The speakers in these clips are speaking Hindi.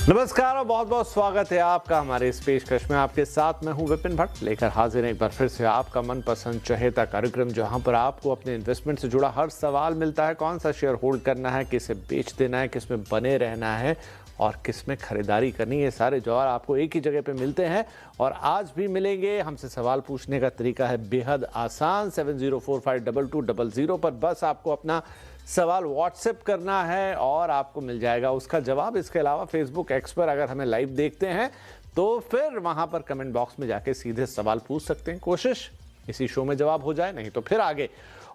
नमस्कार और बहुत बहुत स्वागत है आपका हमारे इस पेशकश में। आपके साथ मैं हूं विपिन भट्ट, लेकर हाजिर हैं एक बार फिर से आपका मनपसंद चहेता कार्यक्रम, जहां पर आपको अपने इन्वेस्टमेंट से जुड़ा हर सवाल मिलता है। कौन सा शेयर होल्ड करना है, किसे बेच देना है, किस में बने रहना है और किस में खरीदारी करनी है, सारे जवाब आपको एक ही जगह पे मिलते हैं और आज भी मिलेंगे। हमसे सवाल पूछने का तरीका है बेहद आसान। 70452200 पर बस आपको अपना सवाल व्हाट्सएप करना है और आपको मिल जाएगा उसका जवाब। इसके अलावा फेसबुक एक्स पर अगर हमें लाइव देखते हैं तो फिर वहां पर कमेंट बॉक्स में जाके सीधे सवाल पूछ सकते हैं। कोशिश इसी शो में जवाब हो जाए, नहीं तो फिर आगे।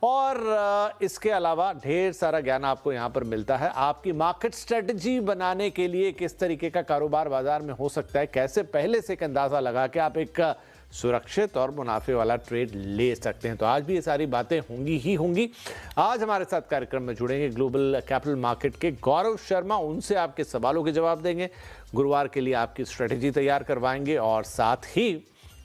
और इसके अलावा ढेर सारा ज्ञान आपको यहाँ पर मिलता है। आपकी मार्केट स्ट्रेटजी बनाने के लिए किस तरीके का कारोबार बाजार में हो सकता है, कैसे पहले से एक अंदाजा लगा के आप एक सुरक्षित और मुनाफे वाला ट्रेड ले सकते हैं। तो आज भी ये सारी बातें होंगी ही होंगी। आज हमारे साथ कार्यक्रम में जुड़ेंगे ग्लोबल कैपिटल मार्केट के गौरव शर्मा। उनसे आपके सवालों के जवाब देंगे, गुरुवार के लिए आपकी स्ट्रेटजी तैयार करवाएंगे और साथ ही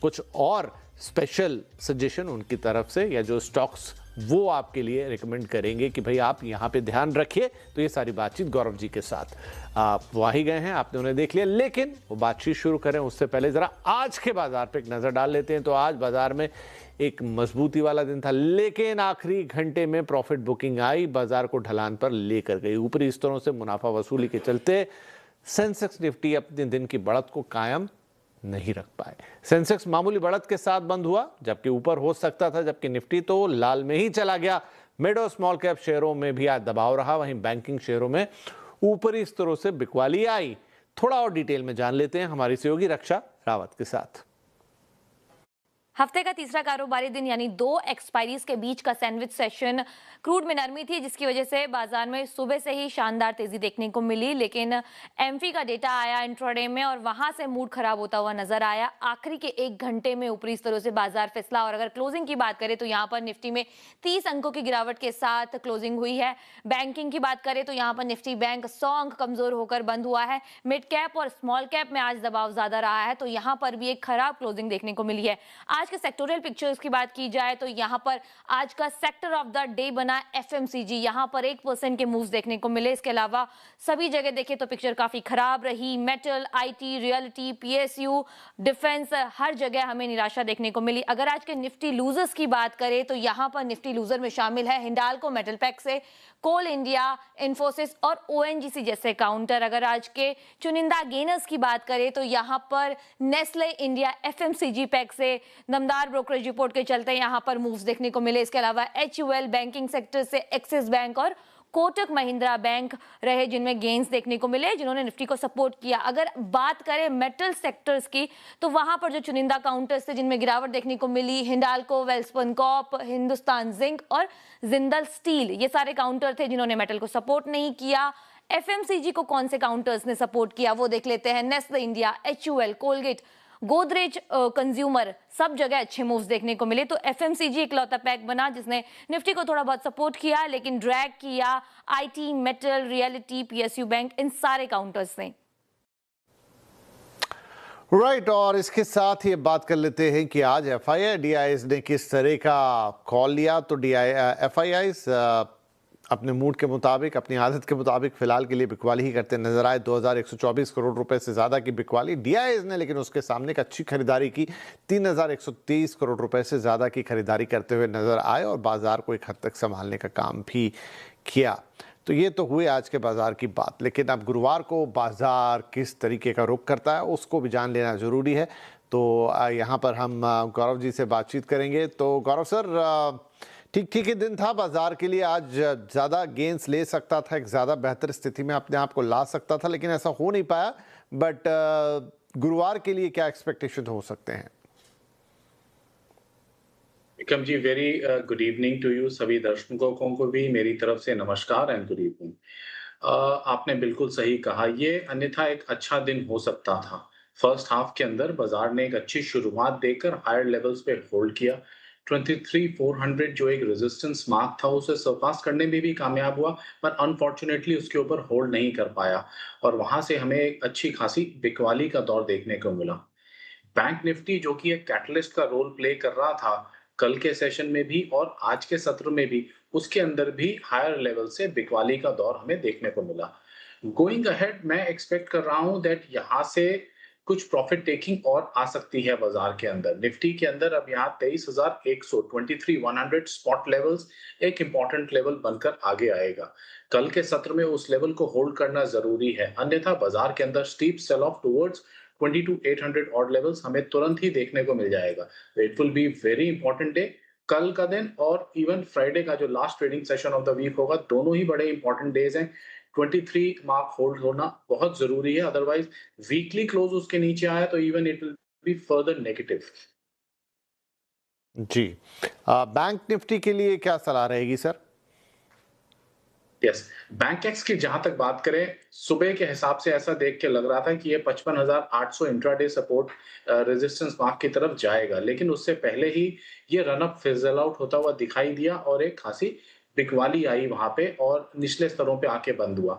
कुछ और स्पेशल सजेशन उनकी तरफ से या जो स्टॉक्स वो आपके लिए रिकमेंड करेंगे कि भाई आप यहाँ पे ध्यान रखिए। तो ये सारी बातचीत गौरव जी के साथ। आप वहीं गए हैं, आपने उन्हें देख लिया, लेकिन वो बातचीत शुरू करें उससे पहले जरा आज के बाजार पे एक नजर डाल लेते हैं। तो आज बाजार में एक मजबूती वाला दिन था, लेकिन आखिरी घंटे में प्रॉफिट बुकिंग आई, बाजार को ढलान पर लेकर गई। ऊपरी स्तरों से मुनाफा वसूली के चलते सेंसेक्स निफ्टी अपने दिन की बढ़त को कायम नहीं रख पाए। सेंसेक्स मामूली बढ़त के साथ बंद हुआ, जबकि ऊपर हो सकता था, जबकि निफ्टी तो लाल में ही चला गया। मिड और स्मॉल कैप शेयरों में भी आज दबाव रहा, वहीं बैंकिंग शेयरों में ऊपरी स्तरों से बिकवाली आई। थोड़ा और डिटेल में जान लेते हैं हमारी सहयोगी रक्षा रावत के साथ। हफ्ते का तीसरा कारोबारी दिन यानी दो एक्सपायरीज के बीच का सैंडविच सेशन क्रूड में नरमी थी, जिसकी वजह से बाजार में सुबह से ही शानदार तेजी देखने को मिली। लेकिन एमफी का डेटा आया इंट्राडे में और वहां से मूड खराब होता हुआ नजर आया। आखिरी के एक घंटे में ऊपरी स्तरों से बाजार फिसला और अगर क्लोजिंग की बात करें तो यहाँ पर निफ्टी में 30 अंकों की गिरावट के साथ क्लोजिंग हुई है। बैंकिंग की बात करें तो यहाँ पर निफ्टी बैंक 100 अंक कमजोर होकर बंद हुआ है। मिड कैप और स्मॉल कैप में आज दबाव ज्यादा रहा है, तो यहाँ पर भी एक खराब क्लोजिंग देखने को मिली है। आज के सेक्टोरियल पिक्चर्स की बात की जाए तो यहाँ पर आज का सेक्टर ऑफ द डे बना एफएमसीजी, यहाँ पर 1% के मूव्स देखने को मिले। इसके अलावा सभी जगह देखें तो पिक्चर काफी खराब रही। Metal, IT, realty, PSU, defence, हर जगह हमें निराशा देखने को मिली। अगर आज के निफ्टी लूजर्स की बात करें तो यहाँ पर निफ्टी लूजर में शामिल है हिंडाल्को मेटल पैक से कोल इंडिया, इन्फोसिस और ओएनजीसी जैसे काउंटर। अगर आज के चुनिंदा गेनर्स की बात करें तो यहाँ पर नेस्ले इंडिया एफएमसीजी पैक से दमदार ब्रोकरेज रिपोर्ट के चलते यहाँ पर मूव्स देखने को मिले। इसके अलावा एचयूएल बैंकिंग सेक्टर से एक्सिस बैंक और कोटक महिंद्रा बैंक रहे जिनमें गेन्स देखने को मिले, जिन्होंने निफ्टी को सपोर्ट किया। अगर बात करें मेटल सेक्टर्स की तो वहां पर जो चुनिंदा काउंटर्स थे जिनमें गिरावट देखने को मिली, हिंडाल्को, वेल्सपन कॉर्प, हिंदुस्तान जिंक और जिंदल स्टील, ये सारे काउंटर थे जिन्होंने मेटल को सपोर्ट नहीं किया। एफएमसीजी को कौन से काउंटर्स ने सपोर्ट किया वो देख लेते हैं। Nestle India, HUL, Colgate, Godrej consumer, सब जगह अच्छे मूव्स देखने को मिले। तो एफएमसीजी इकलौता पैक बना जिसने निफ्टी को थोड़ा बहुत सपोर्ट किया, लेकिन ड्रैग किया IT, metal, realty, PSU bank, इन सारे काउंटर्स ने। राइट, और इसके साथ ही बात कर लेते हैं कि आज एफआईआई डीआईएस ने किस तरह का कॉल लिया। तो एफआईआई अपने मूड के मुताबिक, अपनी आदत के मुताबिक फिलहाल के लिए बिकवाली ही करते नजर आए। 2124 करोड़ रुपए से ज्यादा की बिकवाली डीआईएस ने, लेकिन उसके सामने एक अच्छी खरीदारी की। 3123 करोड़ रुपए से ज्यादा की खरीदारी करते हुए नजर आए और बाजार को एक हद तक संभालने का काम भी किया। तो ये तो हुए आज के बाजार की बात, लेकिन अब गुरुवार को बाजार किस तरीके का रुख करता है उसको भी जान लेना जरूरी है। तो यहाँ पर हम गौरव जी से बातचीत करेंगे। तो गौरव सर, ठीक ही दिन था बाजार के लिए, आज ज़्यादा गेंस ले सकता था, एक ज़्यादा बेहतर स्थिति में अपने आप को ला सकता था, लेकिन ऐसा हो नहीं पाया। बट गुरुवार के लिए क्या एक्सपेक्टेशन हो सकते हैं? Vikram ji, very good evening to you. सभी दर्शकों को भी मेरी तरफ से नमस्कार एंड गुड इवनिंग। आपने बिल्कुल सही कहा, ये अन्यथा एक अच्छा दिन हो सकता था। फर्स्ट हाफ के अंदर बाजार ने एक अच्छी शुरुआत देकर हायर लेवल्स पे होल्ड किया। 23,400 जो एक रेजिस्टेंस मार्क था उसे सरपास करने में भी कामयाब हुआ, पर अनफॉर्चुनेटली उसके ऊपर होल्ड नहीं कर पाया और वहां से हमें एक अच्छी खासी बिकवाली का दौर देखने को मिला। बैंक निफ्टी जो कि एक कैटलिस्ट का रोल प्ले कर रहा था कल के सेशन में भी और आज के सत्र में भी, उसके अंदर भी हायर लेवल से बिकवाली का दौर हमें देखने को मिला। गोइंग अहेड मैं एक्सपेक्ट कर रहा हूं दैट यहां से कुछ प्रॉफिट टेकिंग और आ सकती है बाजार के अंदर। निफ्टी के अंदर अब यहाँ 23,100 23,100 स्पॉट लेवल्स एक इंपॉर्टेंट लेवल बनकर आगे आएगा। कल के सत्र में उस लेवल को होल्ड करना जरूरी है, अन्यथा बाजार के अंदर steep sell off towards 22,800 odd levels हमें तुरंत ही देखने को मिल जाएगा। It will be very important day. कल का दिन और इवन फ्राइडे का जो last trading session of the week होगा, दोनों ही बड़े इंपॉर्टेंट डेज हैं। 23 मार्क होल्ड होना बहुत जरूरी है, अदरवाइज वीकली क्लोज उसके नीचे आया तो even it will be further negative. जी, बैंक निफ्टी के लिए क्या सलाह रहेगी सर? यस, बैंक एक्स की जहां तक बात करें, सुबह के हिसाब से ऐसा देख के लग रहा था कि ये 55,800 इंट्राडे सपोर्ट रेजिस्टेंस मार्क की तरफ जाएगा, लेकिन उससे पहले ही ये रन अप फिजल आउट होता हुआ दिखाई दिया और एक खासी बिकवाली आई वहां पे और निचले स्तरों पे आके बंद हुआ।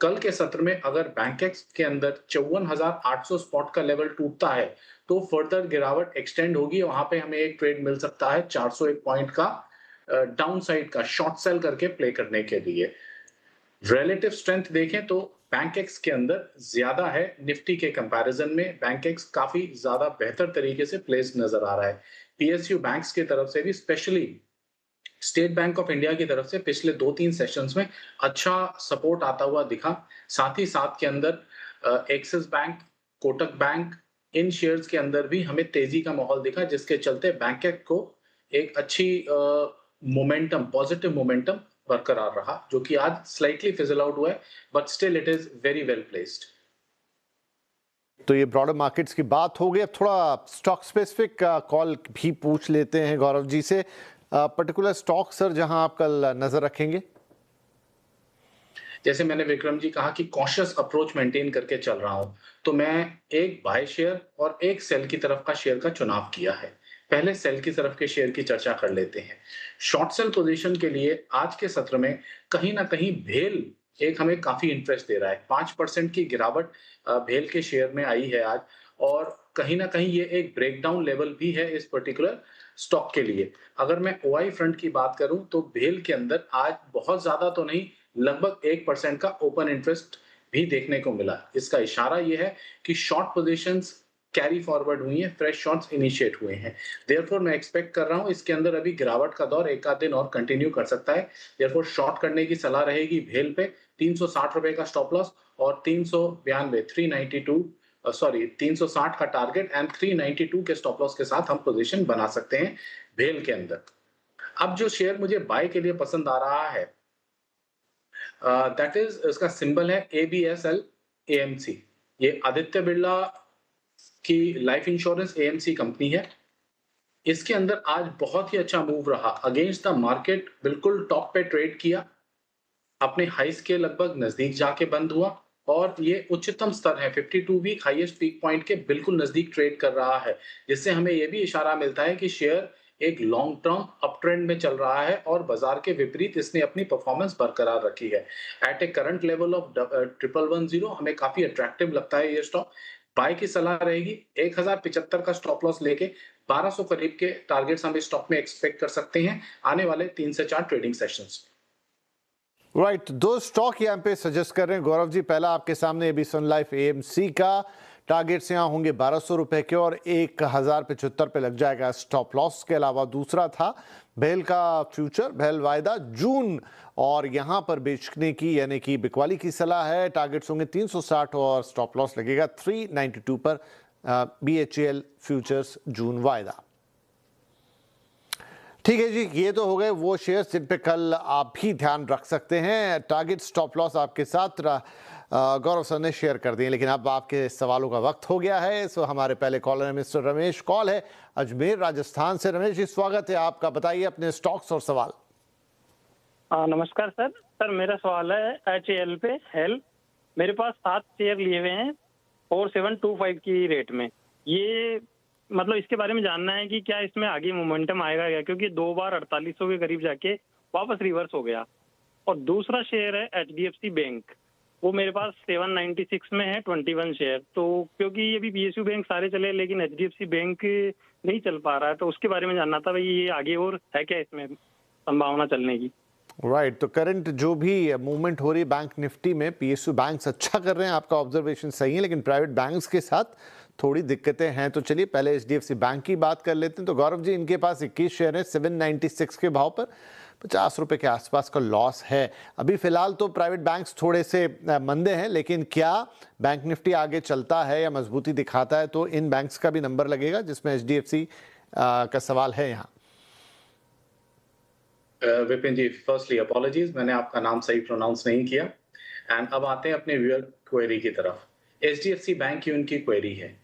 कल के सत्र में अगर बैंक एक्स के अंदर 54,800 स्पॉट का लेवल टूटता है तो फर्दर गिरावट एक्सटेंड होगी। वहां पे हमें एक ट्रेड मिल सकता है 401 पॉइंट का डाउन साइड का शॉर्ट सेल करके प्ले करने के लिए। रिलेटिव स्ट्रेंथ देखें तो बैंक एक्स के अंदर ज्यादा है, निफ्टी के कंपैरिजन में बैंक एक्स काफी ज्यादा बेहतर तरीके से प्लेस्ड नजर आ रहा है। पीएसयू बैंक्स की तरफ से भी, specially state bank of India की तरफ से पिछले 2-3 सेशंस में अच्छा सपोर्ट आता हुआ दिखा। साथ ही साथ के अंदर एक्सिस बैंक, कोटक बैंक, इन शेयर्स के अंदर भी हमें तेजी का माहौल दिखा, जिसके चलते बैंक को एक अच्छी मोमेंटम, पॉजिटिव मोमेंटम बरकरार रहा, जो कि आज स्लाइटली फिजल आउट हुआ है, but still it is very well placed. तो ये ब्रॉडर मार्केट्स की बात हो गई। अब थोड़ा स्टॉक स्पेसिफिक कॉल भी पूछ लेते हैं गौरव जी से। पर्टिकुलर स्टॉक सर जहां आप कल नजर रखेंगे? जैसे मैंने विक्रम जी कहा कि कॉशियस अप्रोच मेंटेन करके चल रहा हूं, तो मैं एक बाय शेयर और एक सेल की तरफ का शेयर का चुनाव किया है। पहले सेल की तरफ के शेयर की चर्चा कर लेते हैं। शॉर्ट सेल पोजीशन के लिए आज के सत्र में कहीं ना कहीं भेल एक हमें काफी इंटरेस्ट दे रहा है। 5% की गिरावट भेल के शेयर में आई है आज, और कहीं ना कहीं ये एक ब्रेकडाउन लेवल भी है इस पर्टिकुलर स्टॉक के लिए। अगर मैं ओआई फ्रंट की बात करूं तो भेल के अंदर आज बहुत ज्यादा तो नहीं, लगभग 1% का ओपन इंटरेस्ट भी देखने को मिला। इसका इशारा यह है कि शॉर्ट पोजीशंस कैरी फॉरवर्ड हुई हैं, फ्रेश शॉर्ट्स इनिशिएट हुए हैं। देयरफॉर मैं एक्सपेक्ट कर रहा हूं इसके अंदर अभी गिरावट का दौर एक आध दिन और कंटिन्यू कर सकता है। देयरफॉर शॉर्ट करने की सलाह रहेगी भेल पे। 360 रुपए का स्टॉप लॉस और 360 का टारगेट एंड 392 के स्टॉप लॉस के साथ हम पोजीशन बना सकते हैं भेल के अंदर। अब जो शेयर मुझे बाय के लिए पसंद आ रहा है, दैट इज, इसका सिंबल है ABSL AMC। ये आदित्य बिरला की लाइफ इंश्योरेंस AMC कंपनी है। इसके अंदर आज बहुत ही अच्छा मूव रहा, अगेंस्ट द मार्केट बिल्कुल टॉप पे ट्रेड किया, अपने हाइस के लगभग नजदीक जाके बंद हुआ और ये उच्चतम स्तर है 52 वीक हाईएस्ट पीक पॉइंट के बिल्कुल नजदीक ट्रेड कर रहा है, जिससे हमें यह भी इशारा मिलता है कि शेयर एक लॉन्ग टर्म अप ट्रेंड में चल रहा है और बाजार के विपरीत इसने अपनी परफॉर्मेंस बरकरार रखी है। At a current level of 1110 हमें काफी अट्रैक्टिव लगता है ये स्टॉक। बाय की सलाह रहेगी। 1075 का स्टॉप लॉस लेके 1200 करीब के टारगेट्स हम इस स्टॉक में एक्सपेक्ट कर सकते हैं आने वाले 3 से 4 ट्रेडिंग सेशंस। राइट, दो स्टॉक यहाँ पे सजेस्ट कर रहे हैं गौरव जी। पहला आपके सामने एबी सन लाइफ AMC का टारगेट्स यहाँ होंगे 1200 रुपए के और 1075 पे लग जाएगा स्टॉप लॉस। के अलावा दूसरा था भेल का फ्यूचर, भेल वायदा जून, और यहाँ पर बेचने की यानी कि बिकवाली की सलाह है। टारगेट्स होंगे 360 और स्टॉप लॉस लगेगा 392 पर BHEL फ्यूचर्स जून वायदा। ठीक है जी, ये तो हो गए वो शेयर्स जिन पे कल आप भी ध्यान रख सकते हैं। टारगेट स्टॉप लॉस आपके साथ गौरव सर ने शेयर कर दिए, लेकिन अब आपके सवालों का वक्त हो गया है। सो हमारे पहले कॉलर है मिस्टर रमेश, कॉल है अजमेर राजस्थान से। रमेश जी, स्वागत है आपका, बताइए अपने स्टॉक्स और सवाल। नमस्कार सर मेरा सवाल है HAL पे हेल। मेरे पास 7 शेयर लिए हुए हैं 4725 की रेट में। ये मतलब इसके बारे में जानना है कि क्या इसमें आगे मोमेंटम आएगा क्या, क्योंकि 2 बार 4800 के करीब जाके वापस रिवर्स हो गया। और दूसरा शेयर है HDFC बैंक, वो मेरे पास 796 में है 21 शेयर। तो क्योंकि ये भी PSU बैंक सारे चले लेकिन HDFC बैंक नहीं चल पा रहा है, तो उसके बारे में जानना था भाई, ये आगे और है क्या इसमें संभावना चलने की। राइट, तो करंट जो भी मूवमेंट हो रही है बैंक निफ्टी में, पीएसयू बैंक्स अच्छा कर रहे हैं, आपका ऑब्जर्वेशन सही है, लेकिन प्राइवेट बैंक्स के साथ थोड़ी दिक्कतें हैं। तो चलिए पहले एचडीएफसी बैंक की बात कर लेते हैं। तो गौरव जी, इनके पास 21 शेयर है 796 के भाव पर, 50 रुपए के आसपास का लॉस है। अभी फिलहाल तो प्राइवेट बैंक्स थोड़े से मंदे हैं, लेकिन क्या बैंक निफ्टी आगे चलता है या मजबूती दिखाता है, तो इन बैंक्स का भी नंबर लगेगा, जिसमें एचडीएफसी का सवाल है यहाँ। विपिन जी, फर्स्टली अपॉलॉजीज, मैंने आपका नाम सही प्रोनाउंस नहीं किया। एंड अब आते हैं अपने व्यूअर क्वेरी की तरफ। एचडीएफसी बैंक की उनकी क्वेरी है।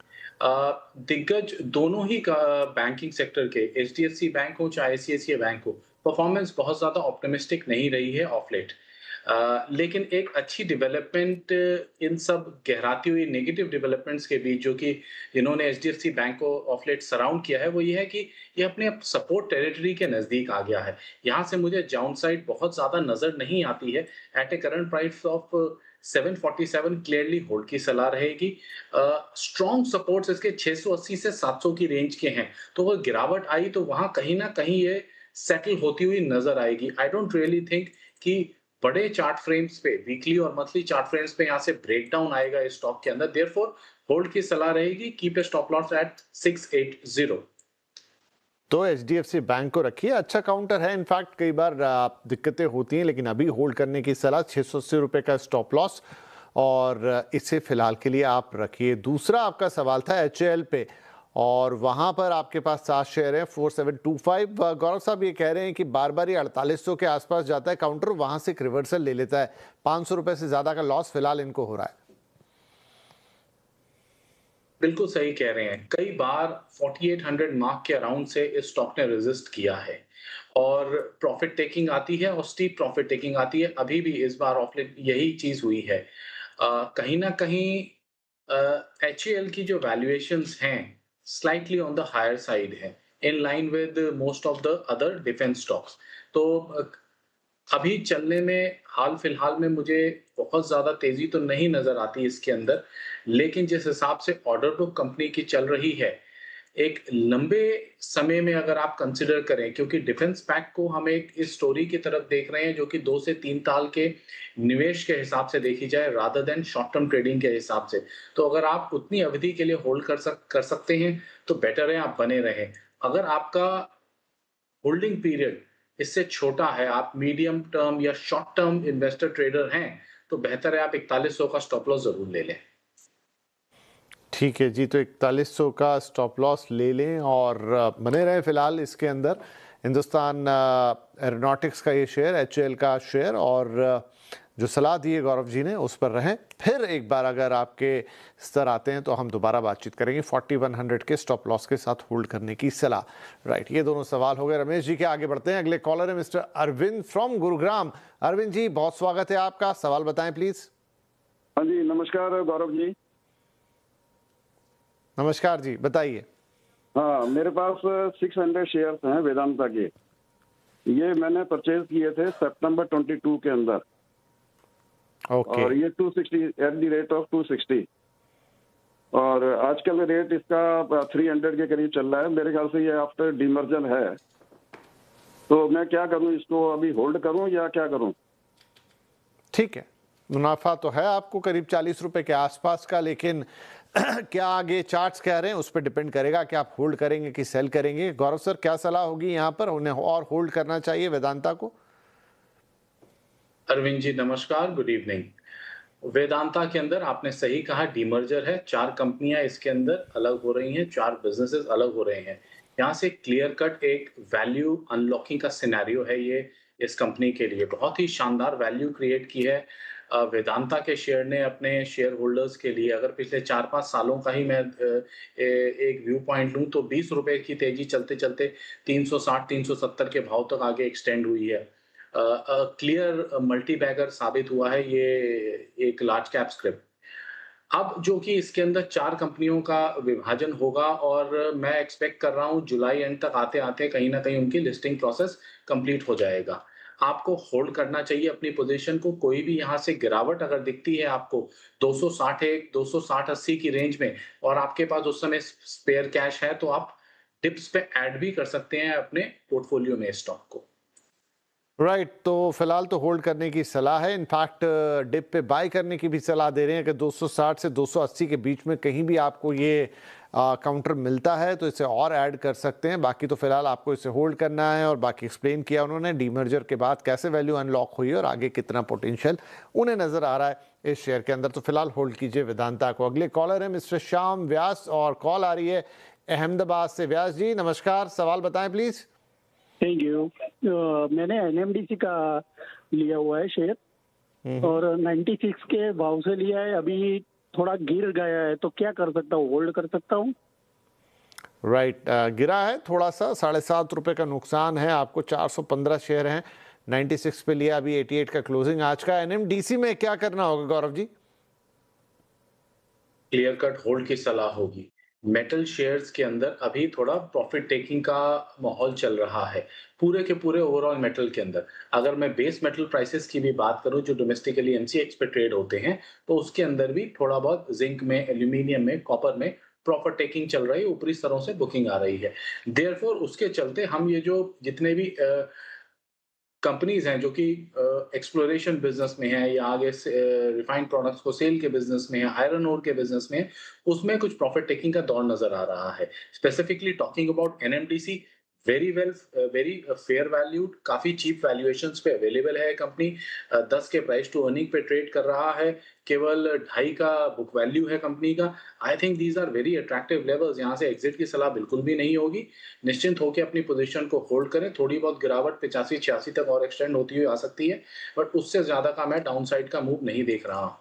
दिग्गज दोनों ही बैंकिंग सेक्टर के, एचडीएफसी बैंक हो चाहे आईसीआईसीआई बैंक हो, परफॉर्मेंस बहुत ज्यादा ऑप्टिमिस्टिक नहीं रही है ऑफ लेट। लेकिन एक अच्छी डेवलपमेंट इन सब गहराती हुई नेगेटिव डेवलपमेंट्स के बीच, जो कि इन्होंने एचडीएफसी बैंक को ऑफ लेट सराउंड किया है, वो ये है कि ये अपने सपोर्ट टेरिटरी के नजदीक आ गया है। यहाँ से मुझे डाउन साइड बहुत ज्यादा नजर नहीं आती है। At a current price of 747 clearly hold की सलाह रहेगी। स्ट्रॉन्ग सपोर्ट्स इसके 680 से 700 की रेंज के हैं, तो वो गिरावट आई तो वहां कहीं ना कहीं ये सेटल होती हुई नजर आएगी। आई डोंट रियली थिंक कि बड़े चार्ट फ्रेम्स पे, वीकली और मंथली चार्ट फ्रेम्स पे यहाँ से ब्रेकडाउन आएगा इस स्टॉक के अंदर। देयरफॉर होल्ड की सलाह रहेगी, keep a stop loss at 680। तो एचडीएफसी बैंक को रखिए, अच्छा काउंटर है। इनफैक्ट कई बार दिक्कतें होती हैं, लेकिन अभी होल्ड करने की सलाह, 680 रुपए का स्टॉप लॉस, और इसे फिलहाल के लिए आप रखिए। दूसरा आपका सवाल था एचएएल पे, और वहां पर आपके पास 7 शेयर है 4725। गौरव साहब ये कह रहे हैं कि बार बार ये 4800 के आसपास जाता है काउंटर, वहां से एक रिवर्सल ले लेता है। 500 रुपए से ज्यादा का लॉस फिलहाल इनको हो रहा है। बिल्कुल सही कह रहे हैं। कई बार 4800 मार्क के अराउंड से इस स्टॉक ने रेजिस्ट किया है और प्रॉफिट टेकिंग आती है और स्टीप प्रॉफिट टेकिंग आती है। अभी भी इस बार ऑफ लेट यही चीज हुई है। कहीं ना कहीं एचएएल की जो वैल्यूएशंस हैं slightly on the higher side है, in line with most of the other defence stocks. तो अभी चलने में हाल फिलहाल में मुझे बहुत ज्यादा तेजी तो नहीं नजर आती इसके अंदर, लेकिन जिस हिसाब से ऑर्डर बुक कंपनी की चल रही है, एक लंबे समय में अगर आप कंसिडर करें, क्योंकि डिफेंस पैक को हम एक इस स्टोरी की तरफ देख रहे हैं जो कि 2 से 3 साल के निवेश के हिसाब से देखी जाए, rather than short term trading के हिसाब से। तो अगर आप उतनी अवधि के लिए होल्ड कर सकते हैं तो बेटर है आप बने रहें। अगर आपका होल्डिंग पीरियड इससे छोटा है, आप मीडियम टर्म या शॉर्ट टर्म इन्वेस्टर ट्रेडर हैं, तो बेहतर है आप 4100 का स्टॉप लॉस जरूर ले लें। ठीक है जी, तो 4100 का स्टॉप लॉस ले लें और बने रहे फिलहाल इसके अंदर। हिंदुस्तान एरोनॉटिक्स का ये शेयर, एचएएल का शेयर, और जो सलाह दी है गौरव जी ने उस पर रहें। फिर एक बार अगर आपके स्तर आते हैं तो हम दोबारा बातचीत करेंगे। 4100 के स्टॉप लॉस के साथ होल्ड करने की सलाह। राइट, ये दोनों सवाल हो गए रमेश जी के। आगे बढ़ते हैं, अगले कॉलर है मिस्टर अरविंद फ्रॉम गुरुग्राम। अरविंद जी, बहुत स्वागत है आपका, सवाल बताएं प्लीज। हाँ जी, नमस्कार गौरव जी। नमस्कार जी, बताइए। हाँ, मेरे पास 600 शेयर्स हैं वेदांता के। ये मैंने परचेज किए थे सितंबर 22 के अंदर। ओके। और ये 260 एट द रेट ऑफ 260, और आजकल रेट इसका 300 के करीब चल रहा है। मेरे ख्याल से ये आफ्टर डीमर्जर है, तो मैं क्या करूं, इसको अभी होल्ड करूं या क्या करूं? ठीक है, मुनाफा तो है आपको करीब 40 रुपए के आसपास का, लेकिन क्या आगे चार्ट्स कह रहे हैं उस पर डिपेंड करेगा कि आप होल्ड करेंगे कि सेल करेंगे। गौरव सर, क्या सलाह होगी यहाँ पर, उन्हें और होल्ड करना चाहिए वेदांता को? अरविंद जी नमस्कार, गुड इवनिंग। वेदांता के अंदर आपने सही कहा, डीमर्जर है, 4 कंपनियां इसके अंदर अलग हो रही हैं, 4 बिजनेसेस अलग हो रहे हैं। यहाँ से क्लियर कट एक वैल्यू अनलॉकिंग का सिनेरियो है ये इस कंपनी के लिए। बहुत ही शानदार वैल्यू क्रिएट की है वेदांता के शेयर ने अपने शेयर होल्डर्स के लिए। अगर पिछले 4-5 सालों का ही मैं एक व्यू पॉइंट लूं तो 20 रुपए की तेजी चलते चलते 360-370 के भाव तक आगे एक्सटेंड हुई है। क्लियर मल्टी बैगर साबित हुआ है ये एक लार्ज कैप स्क्रिप्ट। अब जो कि इसके अंदर 4 कंपनियों का विभाजन होगा, और मैं एक्सपेक्ट कर रहा हूं जुलाई एंड तक आते आते कहीं ना कहीं उनकी लिस्टिंग प्रोसेस कंप्लीट हो जाएगा। आपको होल्ड करना चाहिए अपनी पोजीशन को। कोई भी यहां से गिरावट अगर दिखती है आपको 261, 260-80 की रेंज में, और आपके पास उस समय स्पेयर कैश है, तो आप टिप्स पे ऐड भी कर सकते हैं अपने पोर्टफोलियो में स्टॉक को। राइट, तो फिलहाल तो होल्ड करने की सलाह है। इनफैक्ट डिप पे बाय करने की भी सलाह दे रहे हैं कि 260 से 280 के बीच में कहीं भी आपको ये काउंटर मिलता है तो इसे और ऐड कर सकते हैं। बाकी तो फिलहाल आपको इसे होल्ड करना है, और बाकी एक्सप्लेन किया उन्होंने डीमर्जर के बाद कैसे वैल्यू अनलॉक हुई है और आगे कितना पोटेंशियल उन्हें नजर आ रहा है इस शेयर के अंदर। तो फिलहाल होल्ड कीजिए वेदांता को। अगले कॉलर है मिस्टर श्याम व्यास और कॉल आ रही है अहमदाबाद से। व्यास जी नमस्कार, सवाल बताएं प्लीज। Thank you. मैंने एनएमडीसी का लिया हुआ है शेयर और 96 के भाव से लिया है, अभी थोड़ा गिर गया है, तो क्या कर सकता हूँ? होल्ड कर सकता हूँ? राइट, गिरा है थोड़ा सा, 7.5 रुपए का नुकसान है आपको। 415 शेयर हैं, 96 पे लिया, अभी 88 का क्लोजिंग आज का। एनएमडीसी में क्या करना होगा Gaurav ji? Clear cut hold की सलाह होगी। मेटल शेयर्स के अंदर अभी थोड़ा प्रॉफिट टेकिंग का माहौल चल रहा है पूरे के पूरे ओवरऑल मेटल के अंदर। अगर मैं बेस मेटल प्राइसेस की भी बात करूं जो डोमेस्टिकली एमसीएक्स पे ट्रेड होते हैं, तो उसके अंदर भी थोड़ा बहुत जिंक में, एल्यूमिनियम में, कॉपर में प्रॉफिट टेकिंग चल रही है, ऊपरी स्तरों से बुकिंग आ रही है। देयरफॉर उसके चलते हम ये जो जितने भी कंपनीज हैं जो कि एक्सप्लोरेशन बिजनेस में है या आगे रिफाइंड प्रोडक्ट्स को सेल के बिजनेस में है, आयरन ओर के बिजनेस में है, उसमें कुछ प्रॉफिट टेकिंग का दौर नजर आ रहा है। Specifically talking about NMDC, very fair valued, काफी चीप वैल्यूएशंस पे अवेलेबल है कंपनी। 10 के प्राइस टू अर्निंग पे ट्रेड कर रहा है, केवल 2.5 का बुक वैल्यू है कंपनी का। I think these are very attractive levels, यहाँ से एग्जिट की सलाह बिल्कुल भी नहीं होगी। निश्चिंत होकर अपनी पोजीशन को होल्ड करें। थोड़ी बहुत गिरावट 85-86 तक और एक्सटेंड होती हुई आ सकती है, बट उससे ज्यादा का मैं डाउनसाइड का मूव नहीं देख रहा हूँ।